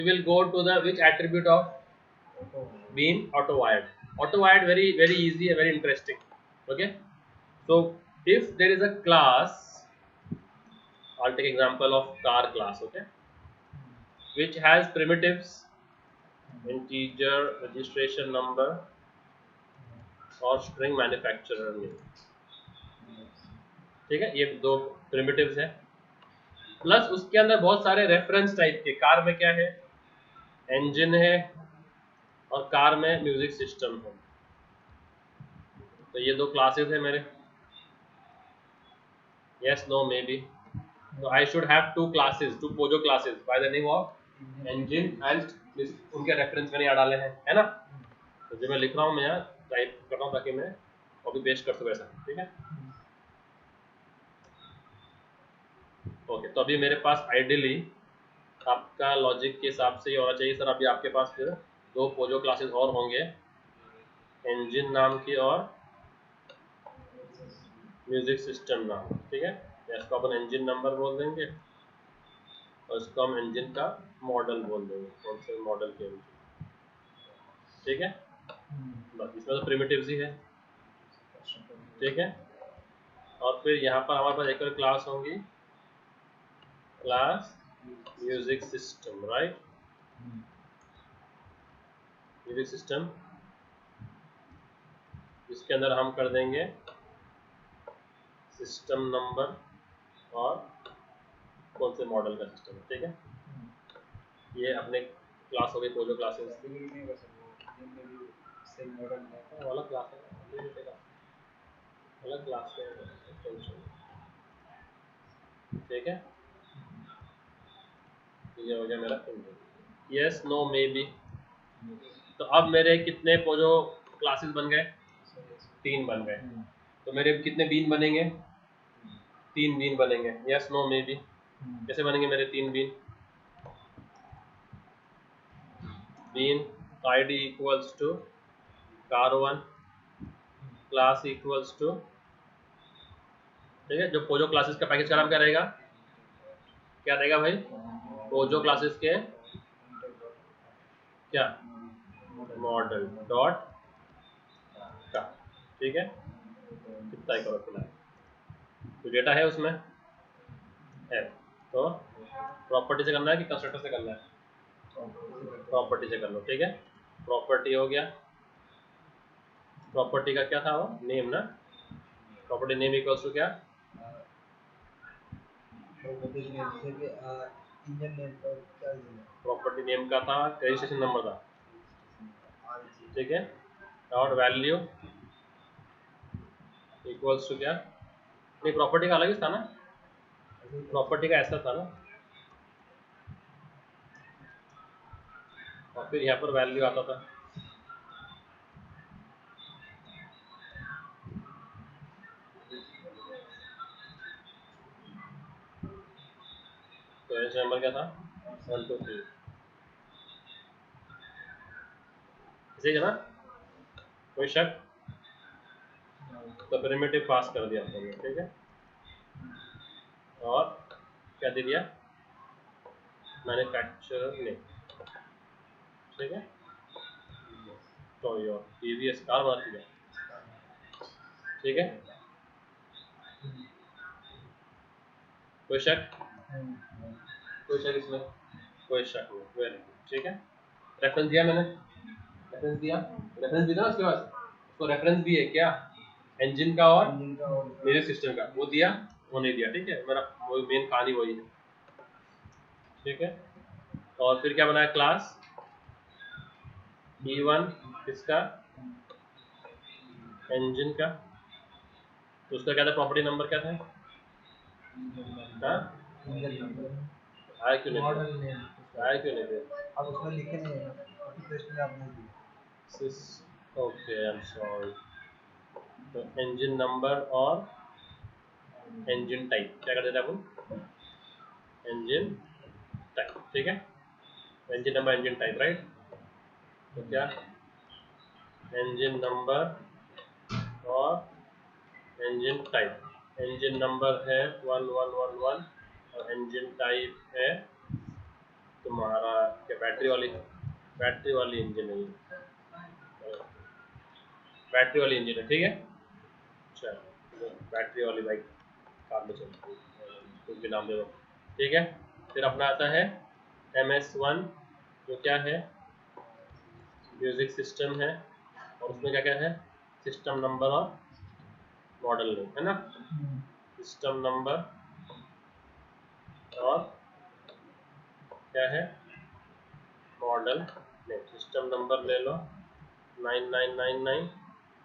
we will go to the which attribute of being auto wired. Auto wired, very easy and very interesting. Okay, so if there is a class, I'll take example of car class, okay, which has primitives, integer, registration number और string manufacturer name. ठीक है, ये दो primitives है, plus उसके अंदर बहुत सारे रेफरेंस टाइप के, कार में क्या है, इंजन है और कार में म्यूजिक सिस्टम है। तो ये दो क्लासेस है मेरे, yes no maybe, so I should have two classes, two Pozzo classes by the name of engine and उनके रेफरेंस मैंने यहाँ डाले हैं, है ना। तो जो मैं लिख रहा हूँ मैं यहाँ टाइप कर रहा हूँ ताकि मैं कॉपी पेस्ट कर सकूँ ऐसा, ठीक है। ओके, तो अभी मेरे पास आइडियली आपका लॉजिक के हिसाब से ये होना चाहिए सर, अभी आपके पास फिर दो पोजो क्लासेस और होंगे, इंजन नाम की और म्यूजिक सिस्टम नाम, ठीक है। इसको अपन इंजन नंबर बोल देंगे और इसको हम इंजन का मॉडल बोल देंगे, कौन से मॉडल के इंजन, ठीक है। बस इसमें तो प्रिमिटिव्स ही है, ठीक है। और फिर यहाँ पर हमारे पास एक और क्लास होंगी, class music system, right. Music system इसके अंदर हम कर देंगे सिस्टम नंबर और कौन से मॉडल का सिस्टम, ठीक है। ये अपने क्लास हो गई पोजो क्लासेस, अलग क्लास है, अलग क्लास है, ठीक है। ये हो गया मेरा यस नो मे बी। तो अब मेरे कितने पोजो क्लासेस बन गए, 3 बन गए। तो मेरे कितने बीन बनेंगे, 3 बीन बनेंगे, यस नो मे बी। कैसे बनेंगे मेरे 3 bean, bean id equals to car1 class equals to, ठीक है। जो पोजो क्लासेस का पैकेज का नाम क्या रहेगा, क्या रहेगा भाई, पोजो क्लासेस के क्या मॉडल डॉट का, ठीक है। कितना ही करो फिलहाल, तो डेटा है उसमें है, तो प्रॉपर्टी से करना है कि कंस्ट्रक्टर से करना है, प्रॉपर्टी से कर लो, ठीक है। प्रॉपर्टी हो गया, प्रॉपर्टी का क्या था वो नेम ना, प्रॉपर्टी नेम इक्वल्स टू क्या, प्रॉपर्टी नेम का था रजिस्ट्रेशन नंबर था, ठीक है। और वैल्यू इक्वल्स टू क्या, नहीं प्रॉपर्टी का अलग ही था ना, प्रॉपर्टी का ऐसा था ना, और फिर यहाँ पर वैल्यू आता था, तो रजिस्ट्रेशन नंबर क्या था 1 2 3, सही है ना, कोई शक। तो प्रिमिटिव पास कर दिया हमने, ठीक है। और क्या दे दिया, मैन्युफैक्चरर नेम, ठीक है। तो योर टीवीएस कार बनाती है, ठीक है। कोई शक, कोई शक इसमें, कोई शक नहीं, वेरी गुड, ठीक है। रेफरेंस दिया मैंने, रेफरेंस दिया, रेफरेंस भी था ना उसके पास, उसको रेफरेंस भी है क्या, इंजन का और म्यूजिक सिस्टम का, वो दिया वो नहीं दिया, ठीक है। मेरा वो मेन कहानी वही है, ठीक है। और फिर क्या बनाया, क्लास E1 किसका, इंजन का, तो उसका क्या था, प्रॉपर्टी नंबर क्या था, हाँ आया क्यों नहीं दिया, आया क्यों नहीं दिया, अब उसमें लिखे नहीं है, कॉपी पेस्ट में आपने दिया, ओके आई एम सॉरी। तो इंजन नंबर और इंजन टाइप क्या कर देते हैं अपन, इंजन टाइप, ठीक है। Engine number engine type, right. तो क्या इंजन नंबर और इंजन टाइप, इंजन नंबर है 1111 और इंजन टाइप है तुम्हारा क्या बैटरी वाली इंजन है ये, बैटरी वाली इंजन है, ठीक है। चलो बैटरी वाली बाइक कार में चलती है, कुछ भी नाम दे दो, ठीक है। फिर अपना आता है MS1, जो क्या है, म्यूजिक सिस्टम है, और उसमें क्या क्या है, सिस्टम नंबर और मॉडल नेम, है ना। सिस्टम नंबर और क्या है, मॉडल नेम। सिस्टम नंबर ले लो 9999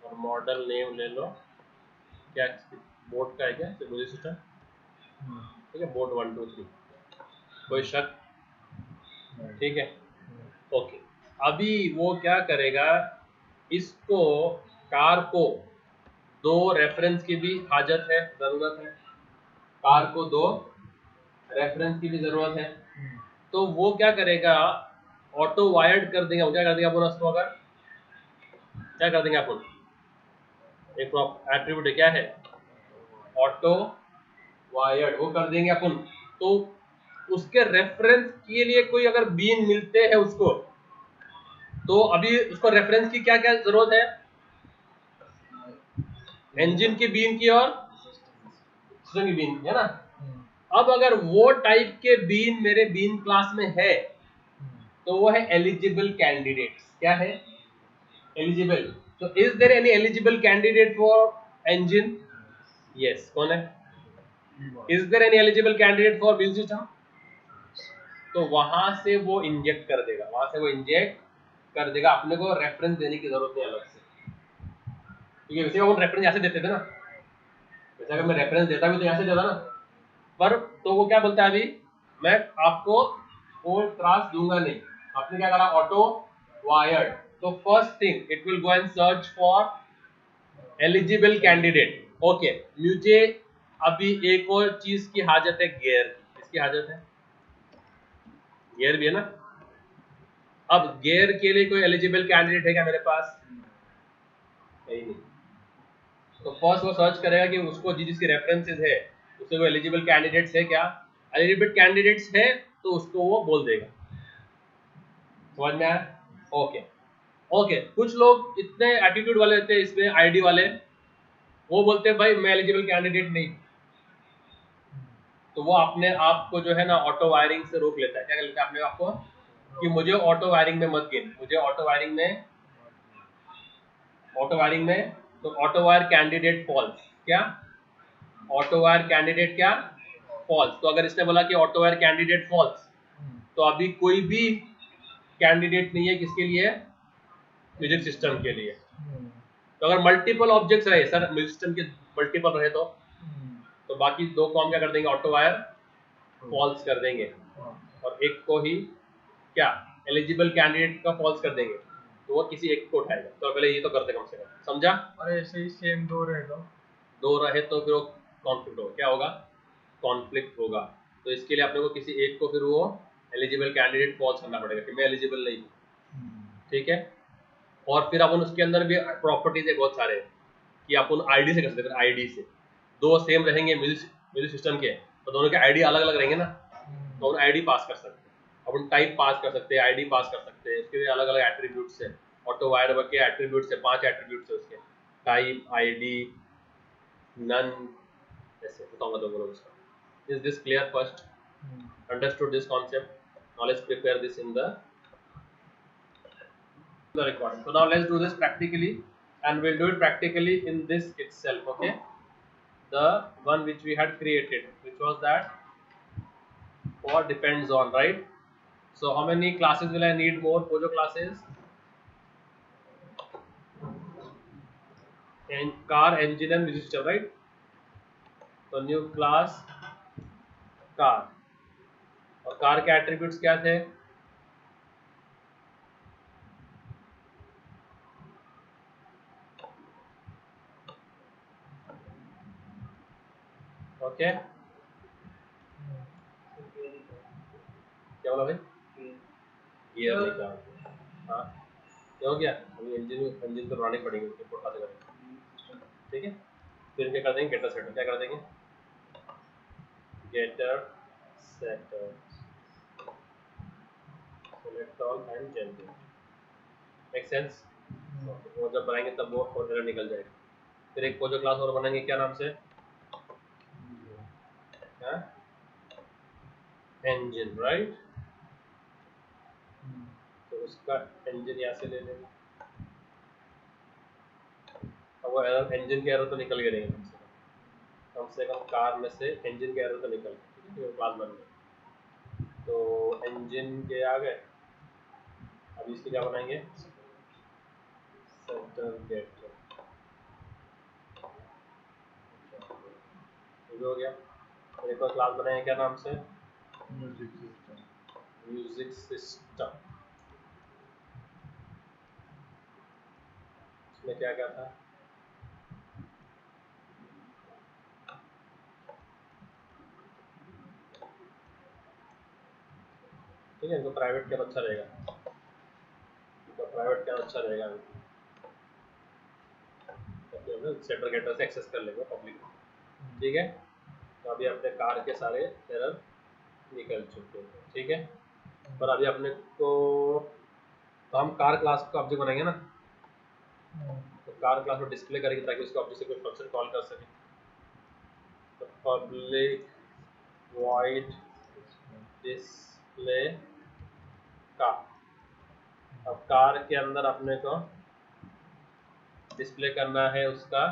और मॉडल नेम ले लो, क्या बोर्ड का है क्या, म्यूजिक सिस्टम, ठीक है, बोर्ड 1 2 3, कोई शक, ठीक है, ओके। अभी वो क्या करेगा, इसको कार को दो रेफरेंस की भी हाजत है, जरूरत है, कार को दो रेफरेंस की भी जरूरत है। तो वो क्या करेगा, ऑटो वायर्ड कर देंगे, वो क्या कर देंगे अपन उसको, अगर क्या कर देंगे अपन, एक एट्रीब्यूट है, क्या है, ऑटो वायर्ड, वो कर देंगे अपन। तो उसके रेफरेंस के लिए कोई अगर बीन मिलते हैं उसको, तो अभी उसको रेफरेंस की क्या क्या जरूरत है, इंजन की बीन की और सिस्टम की बीन, है ना। अब अगर वो टाइप के बीन मेरे बीन क्लास में है, तो वो है एलिजिबल कैंडिडेट्स, क्या है, एलिजिबल। तो is there any eligible candidate for engine, yes, कौन है, is there any eligible candidate for bill system, तो वहां से वो इंजेक्ट कर देगा, वहां से वो इंजेक्ट कर देगा, अपने को रेफरेंस देने की जरूरत नहीं अलग से, क्योंकि वैसे वो रेफरेंस ऐसे देते थे ना, वैसे अगर मैं रेफरेंस देता भी तो ऐसे देता ना, पर तो वो क्या बोलता है, अभी मैं आपको वो त्रास दूंगा नहीं। आपने क्या करा, ऑटो वायर्ड, तो first thing it will go and search for eligible candidate, okay. मुझे अभी एक और चीज की हाजत है, गियर की, इसकी हाजत है, गियर भी है ना। अब गियर के लिए कोई एलिजिबल कैंडिडेट है क्या मेरे पास, नहीं, नहीं। तो फर्स्ट वो सर्च करेगा कि उसको जिसकी रेफरेंसेस है उससे वो एलिजिबल कैंडिडेट्स है क्या, एलिजिबल कैंडिडेट्स है तो उसको वो बोल देगा, समझ में आया, ओके। ओके, कुछ लोग इतने एटीट्यूड वाले रहते हैं इसमें, आईडी वाले, वो बोलते हैं भाई मैं एलिजिबल कैंडिडेट नहीं, तो वो अपने आप को जो है ना ऑटो वायरिंग से रोक लेता है, क्या कर लेता है अपने आप को, कि मुझे ऑटो वायरिंग में मत गिन, मुझे ऑटो वायरिंग में, ऑटो वायरिंग में, तो ऑटो वायर कैंडिडेट फॉल्स, क्या, ऑटो वायर कैंडिडेट क्या, फॉल्स। तो अगर इसने बोला कि ऑटो वायर कैंडिडेट फॉल्स, तो अभी कोई भी कैंडिडेट नहीं है किसके लिए, म्यूजिक सिस्टम के लिए। तो अगर मल्टीपल ऑब्जेक्ट्स रहे सर, म्यूजिक सिस्टम के मल्टीपल रहे, तो बाकी दो को हम क्या कर देंगे, ऑटो वायर फॉल्स कर देंगे, और एक को ही क्या, एलिजिबल कैंडिडेट का फॉल्स कर देंगे, तो वो किसी एक को उठाएगा। तो पहले ये तो करते कम से कम, समझा। और ऐसे ही सेम दो रहे दो रहे तो फिर वो कॉन्फ्लिक्ट होगा, क्या होगा, कॉन्फ्लिक्ट होगा। तो इसके लिए अपने को किसी एक को फिर वो एलिजिबल कैंडिडेट फॉल्स करना पड़ेगा कि मैं एलिजिबल नहीं हूँ, ठीक है। और फिर अपन उसके अंदर भी प्रॉपर्टीज है बहुत सारे, कि अपन आईडी से कर सकते हैं, आईडी से दो सेम रहेंगे म्यूजिक सिस्टम के, तो दोनों के आईडी अलग अलग रहेंगे ना, तो अपन आईडी पास कर सकते हैं, अपन टाइप पास कर सकते हैं, आईडी पास कर सकते हैं, इसके लिए अलग अलग एट्रीब्यूट्स है। ऑटो वायर के एट्रीब्यूट्स है, 5 एट्रीब्यूट्स है उसके, टाइप, आईडी, नन, ऐसे बताऊंगा दो बोलो उसका। Is this clear first? Understood this concept? Now let's prepare this in the recording. So now let's do this practically, and we'll do it practically in this itself, okay? The one which we had created, which was that for depends on, right? So how many classes will I need more? Pojo classes and car, engine and music system, right? So new class car, और car के attributes क्या थे? Okay, क्या बोला भाई? Gear नहीं था, हाँ क्या हो गया, अभी इंजन तो बनानी पड़ेगी, उसके पोर्ट से करेंगे, ठीक है। फिर क्या कर देंगे, गेटर सेटर, क्या कर देंगे, getter setter, select all and generate, make sense. वो जब बनाएंगे तब वो एरर निकल जाएगा। फिर एक पोजो क्लास और बनाएंगे, क्या नाम से, इंजन, राइट। तो उसका इंजन यहाँ से ले लेंगे। अब वो एरर, इंजन के एरर तो निकल गए रहेंगे, कम से कम कार में से इंजन के एरर तो निकल गए, ठीक है, क्लास बन गए। तो इंजन के आ गए। अब इसकी क्या बनाएंगे, सेंटर गेट, ये भी हो गया। फिर एक और क्लास बनाएंगे, क्या नाम से, म्यूजिक सिस्टम। Music system. इसमें क्या क्या था, ठीक है, इनको प्राइवेट क्या अच्छा रहेगा, इनको प्राइवेट क्या अच्छा रहेगा, सेंटर गेटर से एक्सेस कर लेंगे पब्लिक, ठीक है। तो अभी अपने कार के सारे एरर निकल चुके हैं, ठीक है। पर अभी अपने को, तो हम कार क्लास का ऑब्जेक्ट बनाएंगे ना, तो कार क्लास में डिस्प्ले करेंगे ताकि उसके ऑब्जेक्ट से कोई फंक्शन कॉल कर सके। तो पब्लिक वॉइड डिस्प्ले कार। अब कार के अंदर अपने को डिस्प्ले करना है उसका,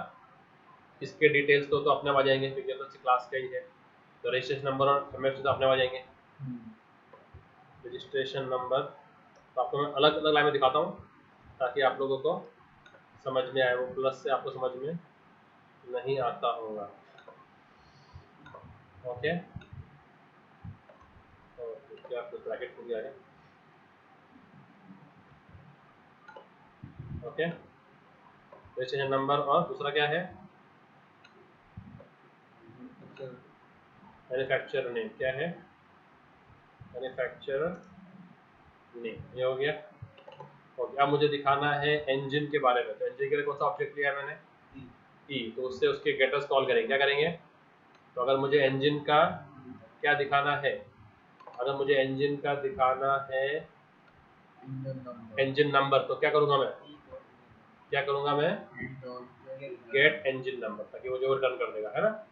इसके डिटेल्स तो अपने आ जाएंगे क्योंकि तो क्लास का ही है। तो रजिस्ट्रेशन नंबर और एमएफ तो अपने आ जाएंगे। रजिस्ट्रेशन नंबर तो आपको मैं अलग अलग लाइन में दिखाता हूँ ताकि आप लोगों को समझ में आए, वो प्लस से आपको समझ में नहीं आता होगा, ओके। तो क्या आपको ब्रैकेट खुल गया है, ओके। रजिस्ट्रेशन नंबर और दूसरा क्या है, मैन्युफैक्चरर नेम, क्या है, मैन्युफैक्चरर नेम, ये हो गया। ओके, अब मुझे दिखाना है इंजन के बारे में। तो इंजन के लिए कौन सा ऑब्जेक्ट लिया है मैंने, ई। तो उससे उसके गेटर्स कॉल करेंगे, क्या करेंगे। तो अगर मुझे इंजन का क्या दिखाना है, अगर मुझे इंजन का दिखाना है इंजन नंबर, तो क्या करूंगा मैं, क्या करूंगा मैं, गेट इंजन नंबर, ताकि वो जो रिटर्न कर देगा, है ना,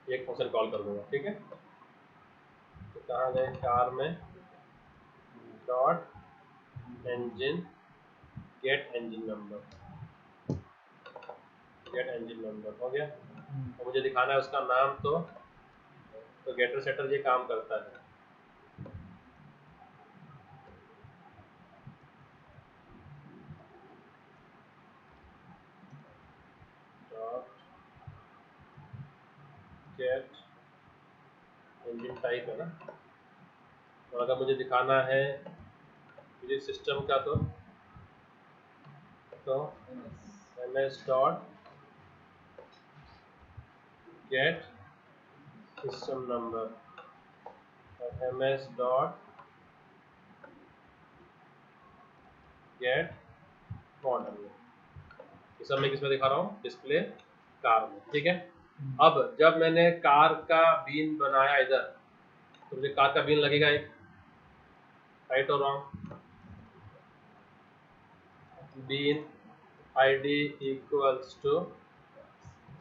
एक फंक्शन कॉल कर दूंगा, ठीक है। तो कहाँ गए, कार में dot engine get engine number, get engine number हो गया। और मुझे दिखाना है उसका नाम, तो गेटर सेटर ये काम करता है। डॉट गेट इंजन टाइप है ना। और अगर मुझे दिखाना है म्यूजिक सिस्टम का, तो ms dot gate system number और ms डॉट गेट मॉडल। ये सब मैं किसमें दिखा रहा हूँ, डिस्प्ले कार में, ठीक है। अब जब मैंने कार का बीन बनाया इधर, तो मुझे कार का बीन लगेगा एक, राइट और wrong, bean id equals to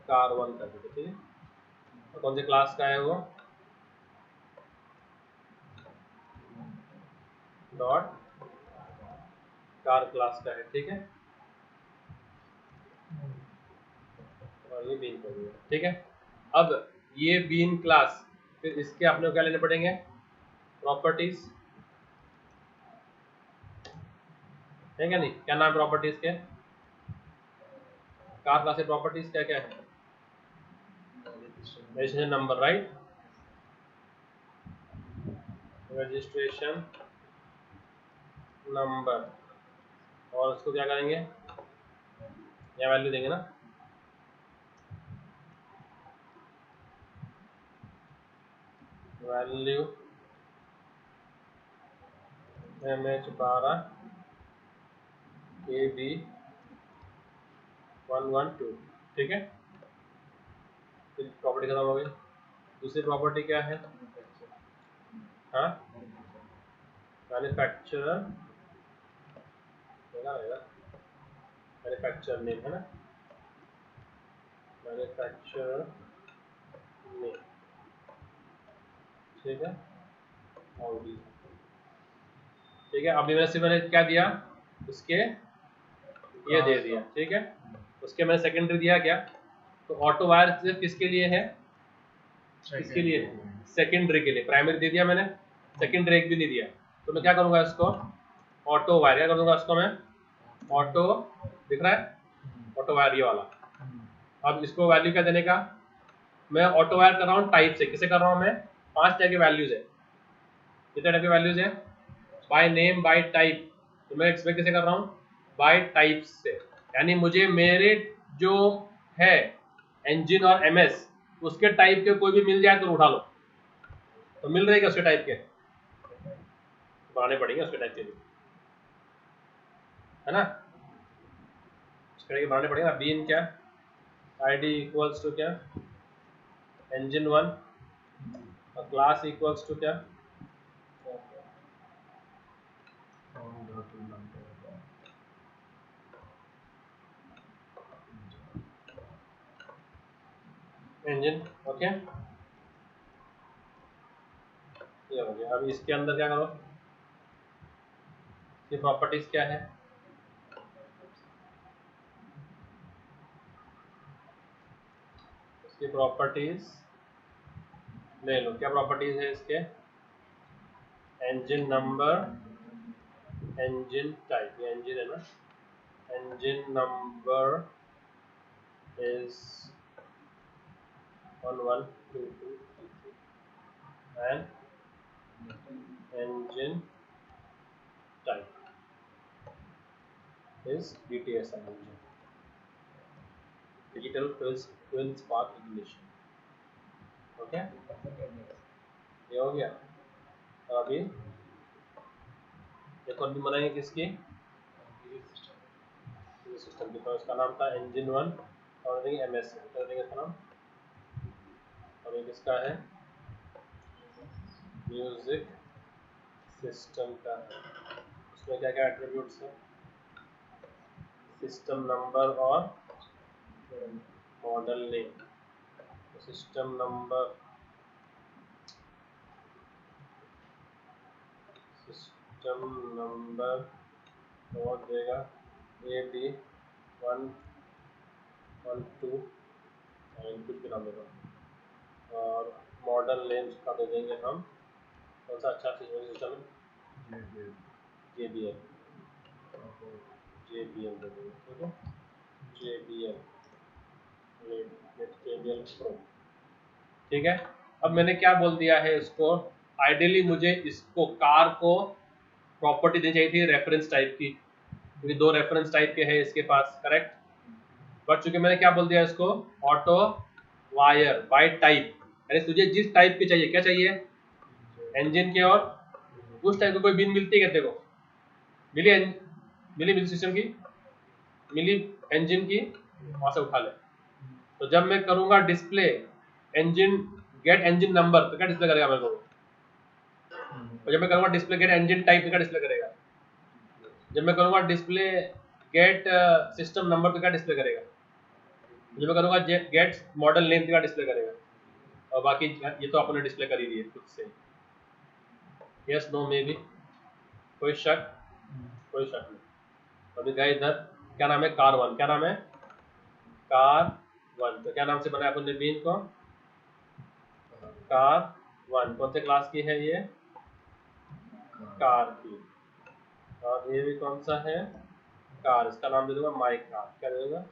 car1 कर देते, ठीक है। और कौन से क्लास का है वो, डॉट कार क्लास का है, ठीक है। और ये बीन कर दिया, ठीक है। अब ये बीन क्लास, फिर इसके अपने को क्या लेने पड़ेंगे, प्रॉपर्टीज, है क्या नहीं, क्या नाम प्रॉपर्टीज के, कार क्लास के प्रॉपर्टीज क्या क्या है, registration number, right, registration number, और उसको क्या करेंगे, यहाँ वैल्यू देंगे ना, वैल्यू MH12 AB 112, ठीक है। फिर प्रॉपर्टी खत्म हो गई। दूसरी प्रॉपर्टी क्या है, हाँ, मैन्युफैक्चरर रहेगा, मैन्युफैक्चर नेम है ना, मैन्युफैक्चरर नेम, ठीक है, ऑडी, ठीक है। अभी मैंने क्या दिया उसके, ये दे दिया, ठीक है। उसके मैंने सेकेंडरी दिया क्या, तो ऑटो वायर सिर्फ किसके लिए है, किसके लिए, सेकेंडरी के लिए। प्राइमरी दे दिया मैंने, सेकेंडरी एक भी नहीं दिया, तो मैं क्या करूंगा इसको, ऑटो वायर क्या करूंगा इसको मैं, ऑटो, दिख रहा है ऑटो वायर ये वाला। अब इसको वैल्यू क्या देने का, मैं ऑटो वायर कर रहा हूँ टाइप से, किसे कर रहा हूँ मैं, 5 टाइप के वैल्यूज है, कितने टाइप के वैल्यूज है, बाय नेम बाय टाइप, तो मैं एक्सपेक्ट किसे कर रहा हूँ, बाय टाइप से, यानी मुझे मेरे जो है इंजन और एमएस उसके टाइप के कोई भी मिल जाए तो उठा लो, तो मिल रहे उसके टाइप के, बनाने पड़ेंगे उसके टाइप के भी, है ना, उसके टाइप के बनाने पड़ेगा। बीन क्या, आईडी इक्वल्स टू क्या, engine 1, और क्लास इक्वल्स टू क्या, इंजन, ओके, ये हो गया। अब इसके अंदर क्या करो, इसकी प्रॉपर्टीज क्या है, इसकी प्रॉपर्टीज ले लो, क्या प्रॉपर्टीज है इसके, इंजन नंबर, इंजन टाइप, ये इंजन है ना, engine number is 1 1 2 2 3 3 and engine type is DTSI engine, digital twin spark ignition, okay, ये हो गया। तो अभी एक और भी बनाएंगे किसकी, सिस्टम की, तो इसका नाम था इंजन 1 और देंगे एमएस कर देंगे इसका नाम, और ये किसका है, म्यूजिक सिस्टम का है। उसमें क्या क्या एट्रीब्यूट्स है, सिस्टम नंबर और model name, system number, system number और देगा AB 1 1 2 कुछ भी नाम देगा, और मॉडल नेम का दे देंगे हम, कौन सा अच्छा सिस्टम है, JBL, JBL दे देंगे, ठीक है, JBL, JBL Pro, ठीक है। अब मैंने क्या बोल दिया है इसको, आइडियली मुझे इसको कार को प्रॉपर्टी देनी चाहिए थी रेफरेंस टाइप की, क्योंकि 2 रेफरेंस टाइप के हैं इसके पास, करेक्ट, बट चूंकि मैंने क्या बोल दिया इसको, ऑटो वायर बाय टाइप, यानी तुझे जिस टाइप की चाहिए, क्या चाहिए, इंजन के, और उस टाइप की कोई बिन मिलती है, देखो मिली, मिली सिस्टम की, मिली इंजन की, वहां से उठा ले। तो जब मैं करूंगा display engine, get engine number, तो क्या डिस्प्ले करेगा मेरे को, और जब मैं करूंगा डिस्प्ले गेट इंजन टाइप, तो क्या डिस्प्ले करेगा, जब मैं करूंगा डिस्प्ले गेट सिस्टम नंबर, तो क्या डिस्प्ले करेगा, जब मैं करूंगा गेट मॉडल नेम, तो क्या डिस्प्ले करेगा, और बाकी ये तो आपने डिस्प्ले कर ही दी है खुद से, यस नो मे बी, कोई शक, कोई शक नहीं। अभी गए इधर, क्या नाम है, कार 1, क्या नाम है, कार 1, तो क्या नाम से बनाया अपन ने बीन को, कार 1, कौन से क्लास की है ये, कार की, और ये भी कौन सा है, कार, इसका नाम दे दूंगा माई कार, क्या दे दूंगा,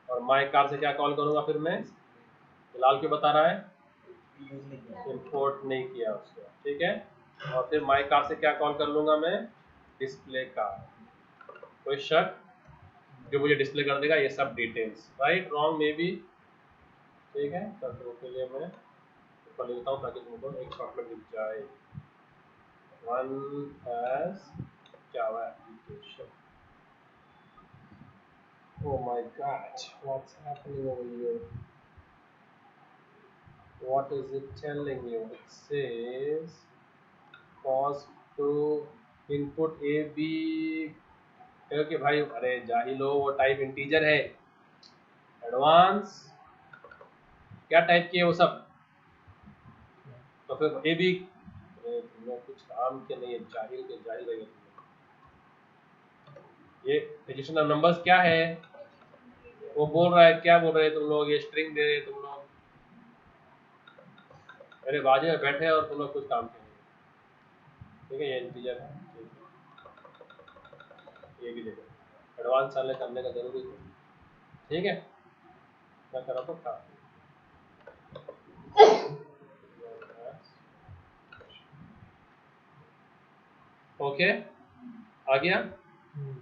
और माई कार से क्या कॉल करूंगा फिर मैं, फिलहाल क्यों बता रहा है, इंपोर्ट नहीं किया उसको, ठीक है, और फिर माई कार से क्या कॉल कर लूंगा मैं, डिस्प्ले कार, कोई शक, जो मुझे डिस्प्ले कर देगा ये सब details, right wrong may be, ठीक है, तो के लिए मैं ऊपर लिखता हूँ ताकि तुमको एक शॉट में दिख जाए, one as Java application, oh my god, what's happening over here, what is it telling you, it says pause तो इनपुट ए बी कि भाई अरे जाहिलो वो टाइप इंटीजर है। एडवांस क्या टाइप की है वो सब। तो फिर ए बी तुम लोग कुछ काम के नहीं है, जाहिल के जाहिल रहे तुम लोग। ये रजिस्टर नंबर्स क्या है वो बोल रहा है, क्या बोल रहे हैं तुम लोग, ये स्ट्रिंग दे रहे हैं तुम लोग। मेरे बाजू में बैठे और तुम लोग कुछ काम के नहीं। ठीक है ये इंटीजर है, ये भी देखो एडवांस वाले करने का जरूरी है। ठीक है मैं करा तो था। ओके आ गया,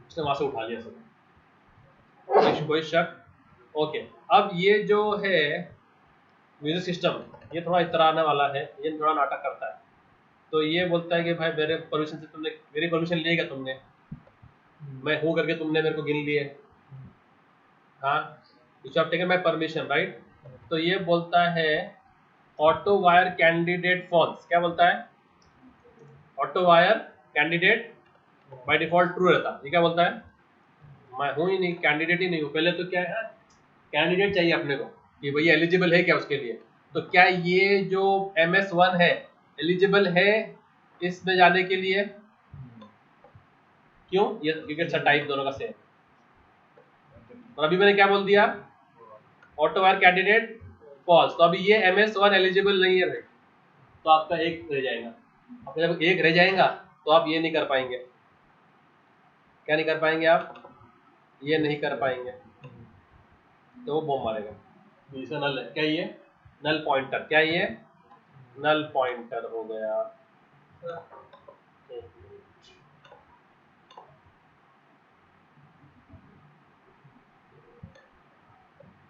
उसने वहां से उठा लिया सब, कोई शक। ओके अब ये जो है म्यूजिक सिस्टम ये थोड़ा इस तरह आने वाला है, ये थोड़ा नाटक करता है। तो ये बोलता है कि भाई मेरे परमिशन से तुमने मेरी परमिशन ली क्या तुमने, मैं हूँ करके तुमने मेरे को गिन लिए। हाँ you have taken my permission right. तो ये बोलता है ऑटो वायर कैंडिडेट फॉल्स, क्या बोलता है auto wire candidate by default true रहता। ये क्या बोलता है मैं हूँ ही नहीं, कैंडिडेट ही नहीं हूँ। पहले तो क्या है कैंडिडेट चाहिए अपने को कि भैया एलिजिबल है क्या उसके लिए। तो क्या ये जो MS1 है एलिजिबल है इसमें जाने के लिए, क्यों ये क्योंकि अच्छा टाइप दोनों का सेम। और अभी मैंने क्या बोल दिया ऑटो वायर कैंडिडेट फॉल्स, तो अभी ये MS1 एलिजिबल नहीं है भाई, तो आपका एक रह जाएगा। अब जब एक रह जाएगा तो आप ये नहीं कर पाएंगे, क्या नहीं कर पाएंगे आप, ये नहीं कर पाएंगे, तो वो बॉम्ब मारेगा। इसका नल है क्या, ये नल पॉइंटर, क्या ये नल पॉइंटर हो गया।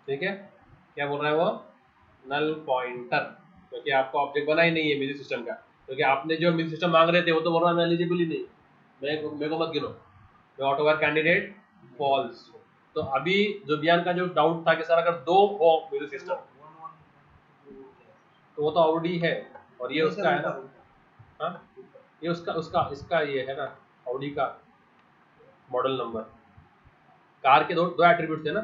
ठीक है क्या बोल रहा है वो नल पॉइंटर, क्योंकि आपका ऑब्जेक्ट बना ही नहीं है म्यूजिक सिस्टम का, क्योंकि आपने जो म्यूजिक सिस्टम मांग रहे थे वो तो बोल रहा मैं एलिजिबल ही नहीं, मेरे को मत गिनो, मैं ऑटो वायर कैंडिडेट फॉल्स। तो अभी जुबियान का जो डाउट था कि सर अगर दो हो म्यूजिक सिस्टम तो वो तो ऑडी है और ये उसका है ना। हाँ ये उसका उसका इसका ये है ना ऑडी का मॉडल नंबर, कार के दो दो एट्रीब्यूट थे ना,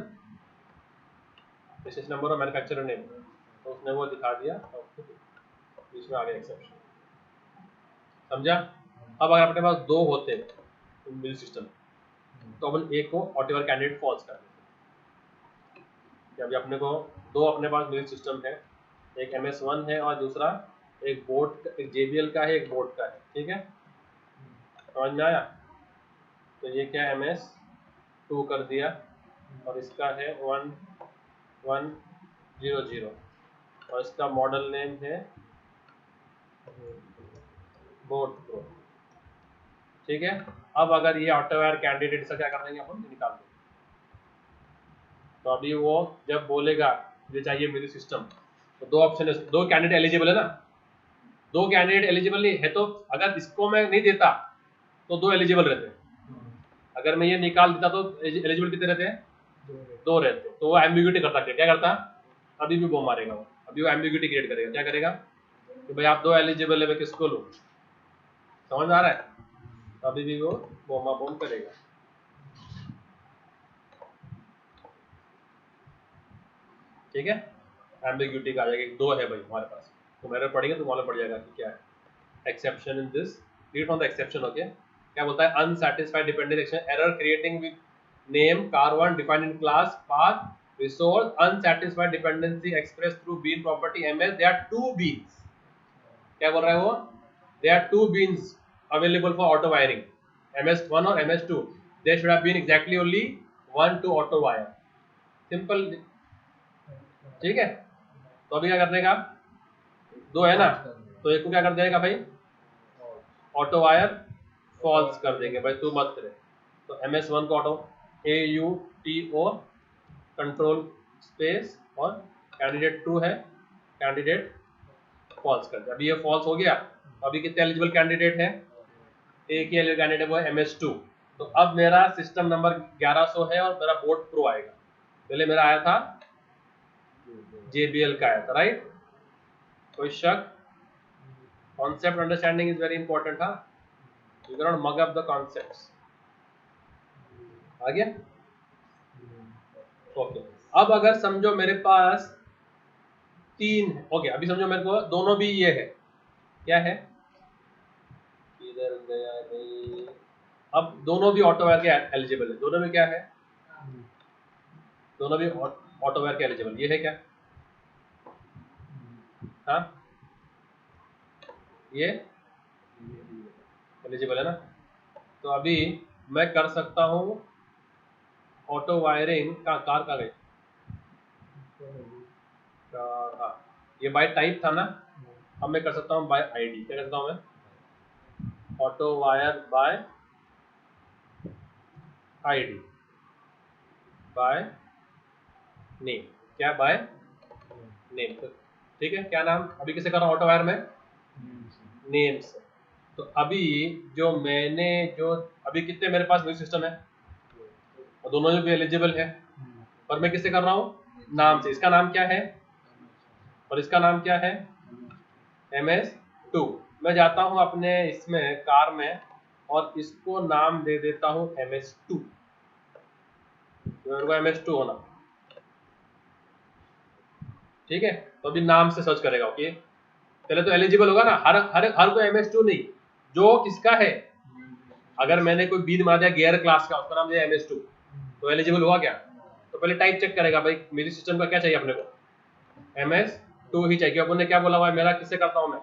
रजिस्ट्रेशन नंबर और मैन्युफैक्चरर नेम, तो उसने वो दिखा दिया और बीच में आ गया एक्सेप्शन। समझा। अब अगर अपने पास दो होते मिल सिस्टम तो अपन एक को ऑटो वायर कैंडिडेट फॉल्स कर देते। अभी अपने को दो अपने पास मिल सिस्टम है, एक MS1 है और दूसरा एक बोट एक JBL का है एक बोट का है। ठीक है समझ में आया। तो ये क्या MS2 कर दिया और इसका है 1100 और इसका मॉडल नेम है बोट प्रो। ठीक है अब अगर ये ऑटो वायर कैंडिडेट से क्या कर देंगे अपन निकाल देंगे। तो अभी वो जब बोलेगा मुझे चाहिए म्यूजिक सिस्टम तो दो ऑप्शन है, दो कैंडिडेट एलिजिबल है ना, दो कैंडिडेट एलिजिबल नहीं है तो अगर इसको मैं नहीं देता तो दो एलिजिबल रहते, अगर मैं ये निकाल देता तो एलिजिबल कितने रहते हैं, दो रहते। तो वो एम्बिग्यूटी करता क्या करता, अभी भी वो मारेगा वो, अभी वो एम्बिग्यूटी क्रिएट करेगा, क्या करेगा कि भाई आप दो एलिजिबल है मैं किसको लूँ, समझ आ रहा है। तो अभी भी वो बोमा बोम करेगा। ठीक है एम्बिग्यूटी का आ जाएगा, दो है भाई हमारे पास, तो मेरे पढ़ेंगे तो मालूम पड़ जाएगा कि क्या है exception in this, read from the exception. Okay क्या बोलता है unsatisfied dependent action error creating with name car1 defined in class path resource unsatisfied dependency expressed through bean property MS, there are two beans, क्या बोल रहा है वो there are two beans available for auto wiring MS1 और MS2, there should have been exactly only one to auto wire, simple. ठीक है तो अभी क्या करने का, दो है ना तो एक को क्या कर देगा भाई ऑटो वायर फॉल्स कर देंगे भाई तू मत करे। तो MS1 को ऑटो AUTO कंट्रोल स्पेस और कैंडिडेट 2 है कैंडिडेट फॉल्स कर दिया। अभी ये फॉल्स हो गया, अभी कितने एलिजिबल कैंडिडेट है, एक ही एलिजिबल कैंडिडेट वो है MS2। तो अब मेरा सिस्टम नंबर 1100 है और मेरा बोर्ड प्रो आएगा, पहले मेरा आया था JBL का आया था राइट। कोई शक, concept understanding is very important. हाँ you can not mug up the concepts. आ गया? ओके। अब अगर समझो मेरे पास 3 है, ओके अभी समझो मेरे को दोनों भी ये है, क्या है, इधर गया नहीं, अब दोनों भी ऑटोवेयर के एलिजिबल है, दोनों में क्या है, दोनों भी ऑटोवेयर के एलिजिबल, ये है क्या, हाँ ये एलिजिबल है ना। तो अभी मैं कर सकता हूँ ऑटो वायरिंग का, कार का गई, हाँ ये बाय टाइप था ना, अब मैं कर सकता हूँ बाय आईडी, क्या कर सकता हूँ मैं, auto wire bye ID, by name, क्या बाय नेम, ठीक है, क्या नाम अभी किसे कर रहा हूँ ऑटो वायर में, नेम से। तो अभी जो मैंने जो अभी कितने मेरे पास म्यूजिक सिस्टम है, और दोनों भी एलिजिबल है, पर मैं किससे कर रहा हूँ, नाम से, इसका नाम क्या है और इसका नाम क्या है, MS2। मैं जाता हूँ अपने इसमें कार में और इसको नाम दे देता हूँ MS2, तो मेरे को MS2 होना, ठीक है। तो अभी नाम से सर्च करेगा, ओके पहले तो एलिजिबल होगा ना, हर हर हर कोई MS2 नहीं, जो किसका है, अगर मैंने कोई बीद मार दिया गियर क्लास का, उसका नाम दिया MS2, तो एलिजिबल हुआ क्या, तो पहले टाइप चेक करेगा भाई म्यूजिक सिस्टम का क्या चाहिए अपने को, MS2 ही चाहिए, अपन ने क्या बोला हुआ है, मेरा किससे करता हूँ मैं,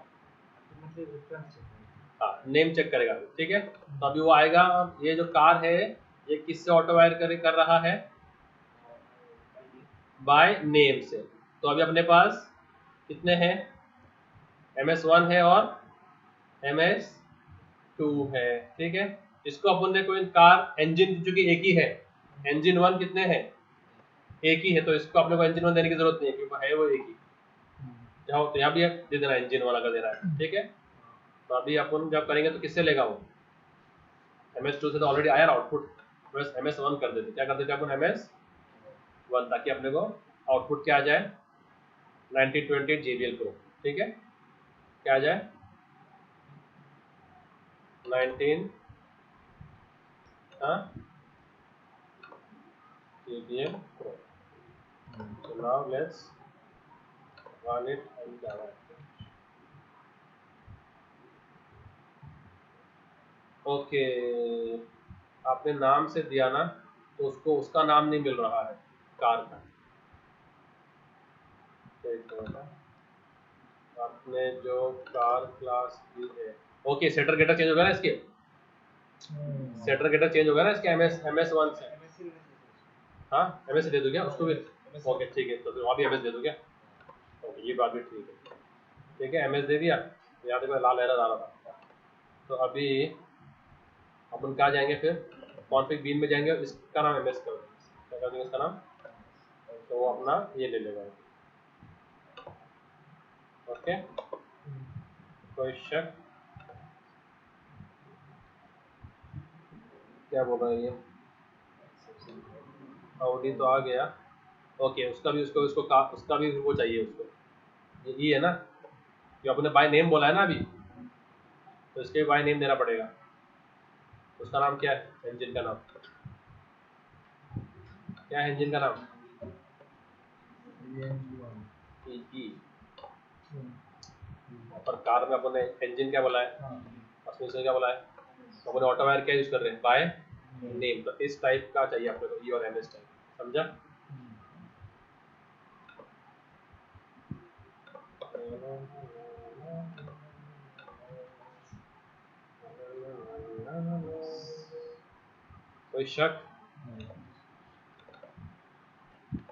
हाँ नेम चेक करेगा, ठीक है। तो अभी वो आएगा, ये जो कार है ये किससे ऑटो वायर कर रहा है, बाय नेम से। तो अभी अपने पास कितने हैं, MS1 है और MS2 है, ठीक है। इसको अपन ने कोई कार इंजन चूंकि एक ही है, इंजन 1 कितने हैं, एक ही है, तो इसको अपने को इंजन 1 देने की जरूरत नहीं है क्योंकि है वो एक ही, जहाँ तो यहाँ भी दे देना इंजन वाला का देना है, ठीक है। तो अभी अपन जब करेंगे तो किससे लेगा वो, MS2 से तो ऑलरेडी आया ना आउटपुट, बस MS1 कर देते, क्या कर देते अपन MS1, ताकि अपने को आउटपुट क्या आ जाए, 1928 JBL Pro, ठीक है, क्या आ जाए 19 JBL Pro। So now let's run it and Java। Okay आपने नाम से दिया ना, तो उसको उसका नाम नहीं मिल रहा है कार का, आपने जो कार क्लास दी है, ओके सेटर गेटर चेंज हो गया ना इसके, सेटर गेटर चेंज हो गया ना इसके MS1 से, हाँ MS दे दूँ क्या उसको भी, ओके ठीक है, तो वहाँ भी MS दे दूँ क्या, ओके ये बात भी ठीक है, ठीक है MS दे दिया, यहाँ देखो लाल एरर आ रहा था। तो अभी अपन कहाँ जाएंगे फिर, कॉन्फिग बीन में जाएंगे, इसका नाम MS कर, क्या कर देंगे इसका नाम, तो वो अपना ये ले लेगा, ओके कोई शक, क्या बोल रहा है ये, ऑडी तो आ गया, ओके उसका भी उसका भी वो चाहिए उसको, ये है ना, जो आपने बाय नेम बोला है ना अभी, तो इसके बाय नेम देना पड़ेगा, उसका नाम क्या है, इंजन का नाम क्या है, इंजन का नाम EE, पर कार में अपन ने इंजन क्या बोला है, उसमें क्या बोला है, तो अपन ऑटो वायर क्या यूज कर रहे हैं, बाय नेम, तो इस टाइप का चाहिए आपको, तो ई और MS टाइप, समझा। कोई शक,